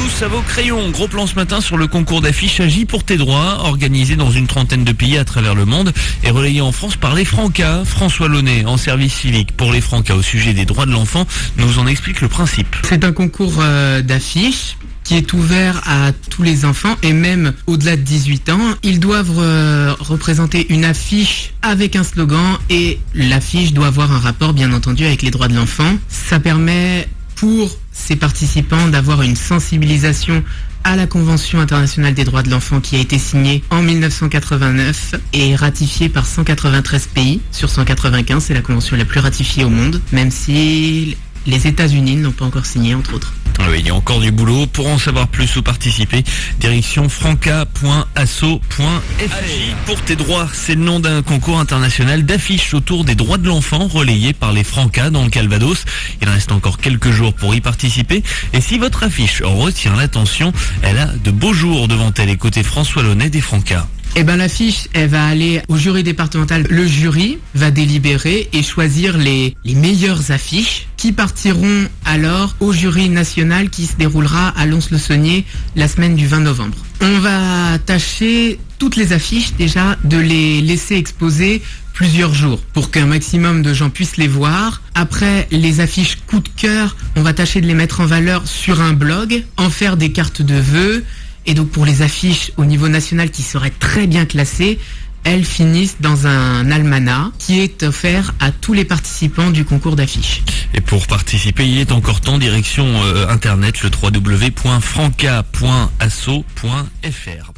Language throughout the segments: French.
tous à vos crayons. Gros plan ce matin sur le concours d'affiches Agis pour tes droits, organisé dans une trentaine de pays à travers le monde et relayé en France par les Francas. François Launay, en service civique pour les Francas au sujet des droits de l'enfant, nous en explique le principe. C'est un concours d'affiches qui est ouvert à tous les enfants et même au-delà de 18 ans. Ils doivent représenter une affiche avec un slogan et l'affiche doit avoir un rapport bien entendu avec les droits de l'enfant. Ça permet pour ces participants d'avoir une sensibilisation à la Convention internationale des droits de l'enfant qui a été signée en 1989 et ratifiée par 193 pays sur 195. C'est la convention la plus ratifiée au monde, même si les États-Unis ne l'ont pas encore signée, entre autres. Oui, il y a encore du boulot. Pour en savoir plus ou participer, direction franca.asso.fr. Agis pour tes droits, c'est le nom d'un concours international d'affiches autour des droits de l'enfant relayé par les Francas dans le Calvados. Il reste encore quelques jours pour y participer. Et si votre affiche retient l'attention, elle a de beaux jours devant elle. Et côté François Launay des Francas. Eh ben l'affiche, elle va aller au jury départemental. Le jury va délibérer et choisir les meilleures affiches qui partiront alors au jury national qui se déroulera à Lons-le-Saunier la semaine du 20 novembre. On va tâcher toutes les affiches déjà de les laisser exposer plusieurs jours pour qu'un maximum de gens puissent les voir. Après, les affiches coup de cœur, on va tâcher de les mettre en valeur sur un blog, en faire des cartes de vœux. Et donc pour les affiches au niveau national qui seraient très bien classées, elles finissent dans un almanach qui est offert à tous les participants du concours d'affiches. Et pour participer, il est encore temps, direction internet, le www.franca.asso.fr.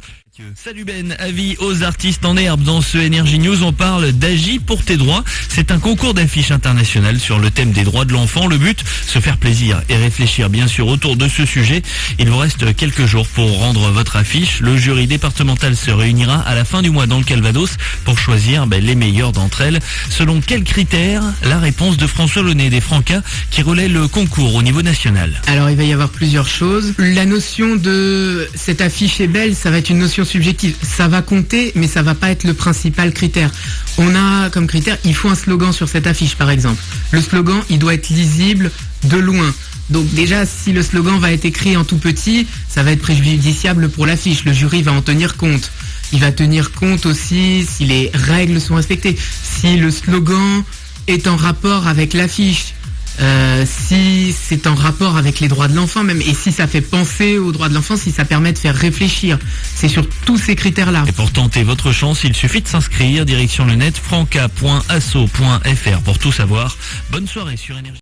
Salut Ben, avis aux artistes en herbe. Dans ce Energy News, on parle d'Agis pour tes droits. C'est un concours d'affiches international sur le thème des droits de l'enfant. Le but, se faire plaisir et réfléchir bien sûr autour de ce sujet. Il vous reste quelques jours pour rendre votre affiche. Le jury départemental se réunira à la fin du mois dans le Calvados pour choisir les meilleures d'entre elles. Selon quels critères? La réponse de François Launay des Francas qui relaie le concours au niveau national. Alors il va y avoir plusieurs choses. La notion de cette affiche est belle, ça va être une notion subjective. Ça va compter, mais ça va pas être le principal critère. On a comme critère, il faut un slogan sur cette affiche par exemple. Le slogan, il doit être lisible de loin. Donc déjà, si le slogan va être écrit en tout petit, ça va être préjudiciable pour l'affiche. Le jury va en tenir compte. Il va tenir compte aussi si les règles sont respectées. Si le slogan est en rapport avec l'affiche. Si c'est en rapport avec les droits de l'enfant même, et si ça fait penser aux droits de l'enfant, si ça permet de faire réfléchir. C'est sur tous ces critères-là. Et pour tenter votre chance, il suffit de s'inscrire, direction le net franca.asso.fr pour tout savoir. Bonne soirée sur Énergie.